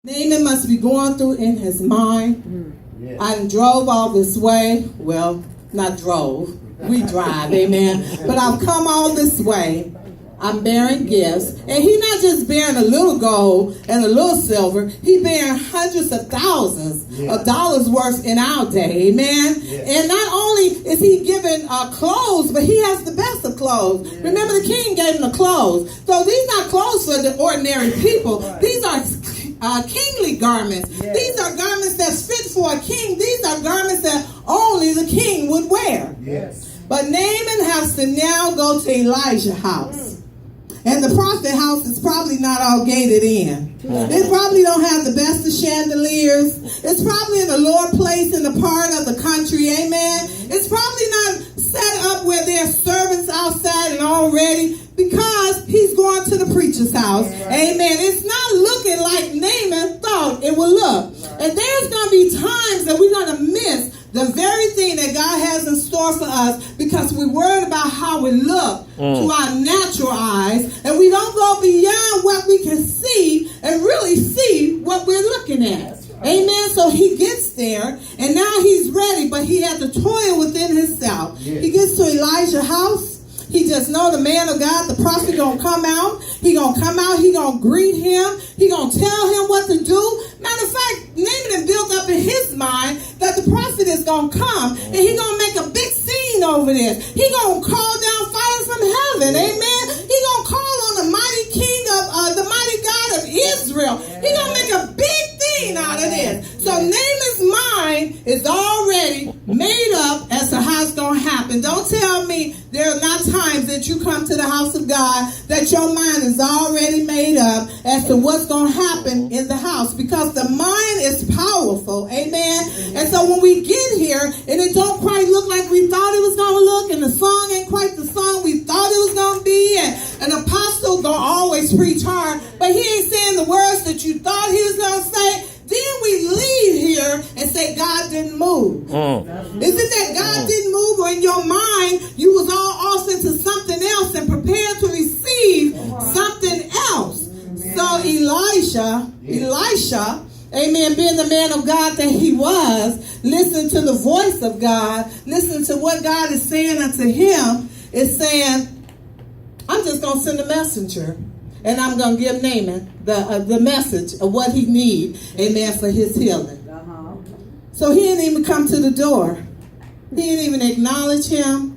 Naaman must be going through in his mind. Yeah. I drove all this way. Well, not drove. We drive, amen. But I've come all this way. I'm bearing gifts. And he's not just bearing a little gold and a little silver. He's bearing hundreds of thousands of dollars worth in our day, amen. Yeah. And not only is he giving clothes, but he has the best of clothes. Yeah. Remember, the king gave him the clothes. So these are not clothes for the ordinary people. Right. These are kingly garments. Yes. These are garments that's fit for a king. These are garments that only the king would wear. Yes. But Naaman has to now go to Elijah's house. And the prophet house is probably not all gated in. They probably don't have the best of chandeliers. It's probably in a lower place in the part of the country, amen. It's probably not set up where there's servants outside and all ready, because he's going to the preacher's house, amen. It's not looking like Naaman thought it would look. And there's going to be times that we're going to miss the very thing that God has in store for us because we're worried about how we look to our natural eyes, and we don't go beyond what we can see and really see what we're looking at. Amen. So he gets there, and now he's ready, but he had to toil within himself. He gets to Elijah's house. He just know the man of God, the prophet, gonna come out. He gonna come out. He gonna greet him. He gonna tell him what to do. Matter of fact, Naaman built up in his mind that the prophet is gonna come, and he gonna make a big scene over this. He gonna call down fire from heaven. Amen. He gonna call on the mighty king of the mighty God of Israel. He gonna make a big thing out of this. So Naaman's mind is already made up as to how it's gonna happen. Don't tell me there are not times that you come to the house of God that your mind is already made up as to what's going to happen in the house, because the mind is powerful, amen. And so when we get here and it don't quite look like we thought it was going to look, and the song ain't quite the song we thought it was going to be, and an apostle going to always preach hard, but he ain't saying the words that you thought he was going to say, then we leave here and say God didn't move. Isn't that God didn't move, or in your mind you was all off into something else and prepared to receive something else? So Elisha, amen, being the man of God that he was, listen to the voice of God, listen to what God is saying unto him, is saying, I'm just going to send a messenger. And I'm going to give Naaman the message of what he needs, amen, for his healing. So he didn't even come to the door. He didn't even acknowledge him.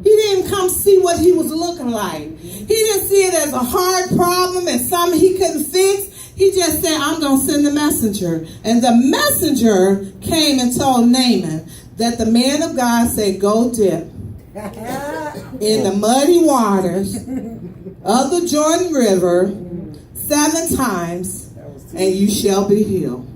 He didn't even come see what he was looking like. He didn't see it as a hard problem and something he couldn't fix. He just said, I'm going to send the messenger. And the messenger came and told Naaman that the man of God said, go dip in the muddy waters of the Jordan River 7 times, and you shall be healed.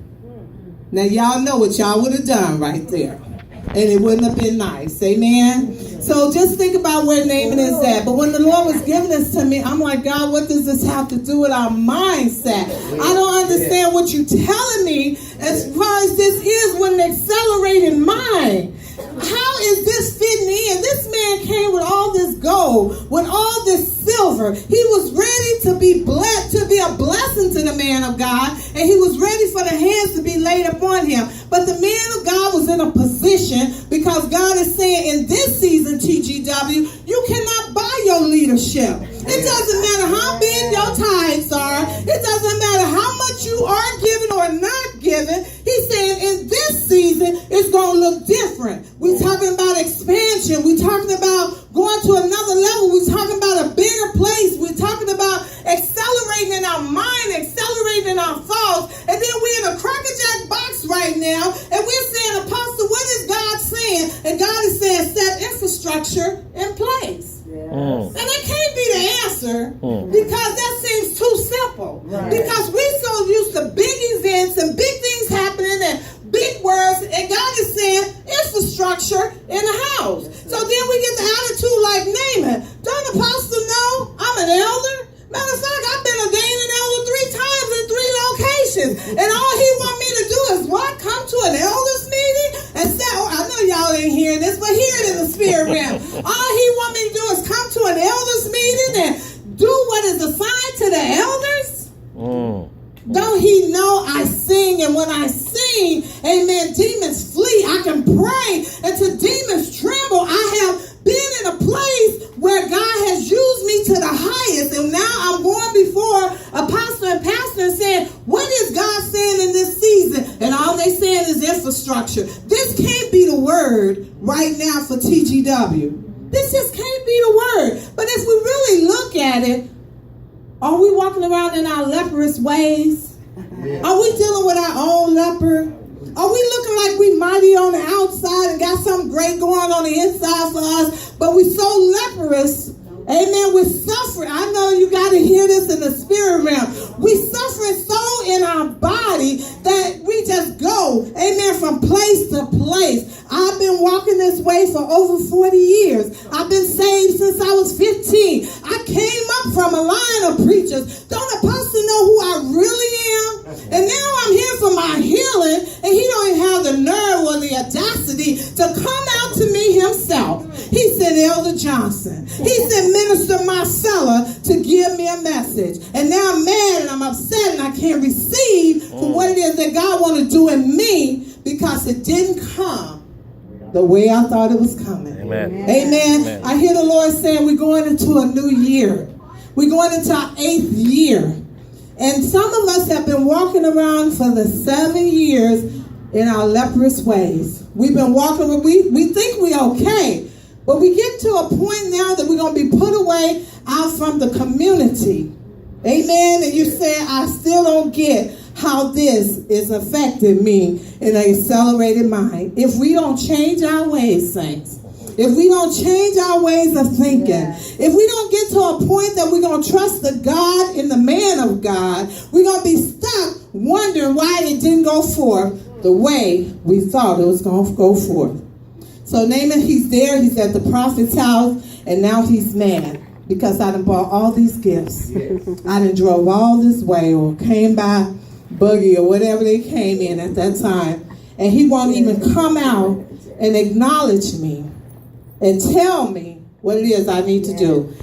Now y'all know what y'all would have done right there, and it wouldn't have been nice, amen. So just think about where Naaman is at. But when the Lord was giving this to me, I'm like, God, what does this have to do with our mindset? I don't understand what you're telling me as far as this is with an accelerated mind. How is this fitting in? This man came with all this gold, with all this silver. He was ready to be blessed, to be a blessing to the man of God, and he was ready for the hands to be laid upon him. But the man of God was in a position, because God is saying in this season, TGW, you cannot buy your leadership. It doesn't matter how big your tithes are. It doesn't matter how much you are giving or not giving. He's saying in this season, it's going to look different. We're talking about expansion. We're talking about going to another level. We're talking about a bigger place. We're talking about accelerating in our mind, accelerating in our thoughts. And then we're in a crackerjack box right now. And we're saying, Apostle, what is God saying? And God is saying, set infrastructure in place. And that can't be the answer, because that seems too simple. Because we're so used to big events and big things happening and big words, and God is saying infrastructure in the house. So then we get the attitude like Naaman. Don't Apostle know I'm an elder? Matter of fact, I've been ordained an elder 3 times in 3 locations. And all he want me to do is what? Come to an elders meeting and say, oh, I know y'all ain't hearing this, but hear it in the spirit realm. All he want me to do is come to an elders meeting and do what is assigned to the elders? Don't he know I sing. And when I sing, amen, demons flee. I can pray until demons tremble. I have been in a place where God has used me to the highest. And now I'm going before apostle and pastor and saying, what is God saying in this season? And all they saying is infrastructure. This can't be the word right now for TGW. This just can't be the word. But if we really look at it, are we walking around in our leprous ways? Yeah. Are we dealing with our own leper? Are we looking like we mighty on the outside and got something great going on the inside for us, but we so leprous? Amen. We're suffering. I know you got to hear this in the spirit realm. We suffering so in our body that we just go, amen, from place to place. I've been walking this way for over 40 years. I've been saved since I was 15. I came up from a line of preachers. Don't apostle know who I really am? And now I'm here for my healing, and he don't even have the nerve or the audacity to come out to me himself. He sent Elder Johnson. He sent Minister Marcella to give me a message. And now I'm mad and I'm upset and I can't receive for what it is that God want to do in me because it didn't come the way I thought it was coming. Amen. Amen. Amen. I hear the Lord saying we're going into a new year. We're going into our 8th year. And some of us have been walking around for the 7 years in our leprous ways. We've been walking, we think we're okay. But we get to a point now that we're going to be put away out from the community. Amen. And you say, I still don't get how this is affecting me in an accelerated mind. If we don't change our ways, saints, if we don't change our ways of thinking, if we don't get to a point that we're going to trust the God and the man of God, we're going to be stuck wondering why it didn't go forth the way we thought it was going to go forth. So Naaman, he's there, he's at the prophet's house, and now he's mad because I done bought all these gifts. I done drove all this way or came by buggy or whatever they came in at that time. And he won't even come out and acknowledge me and tell me what it is I need to do.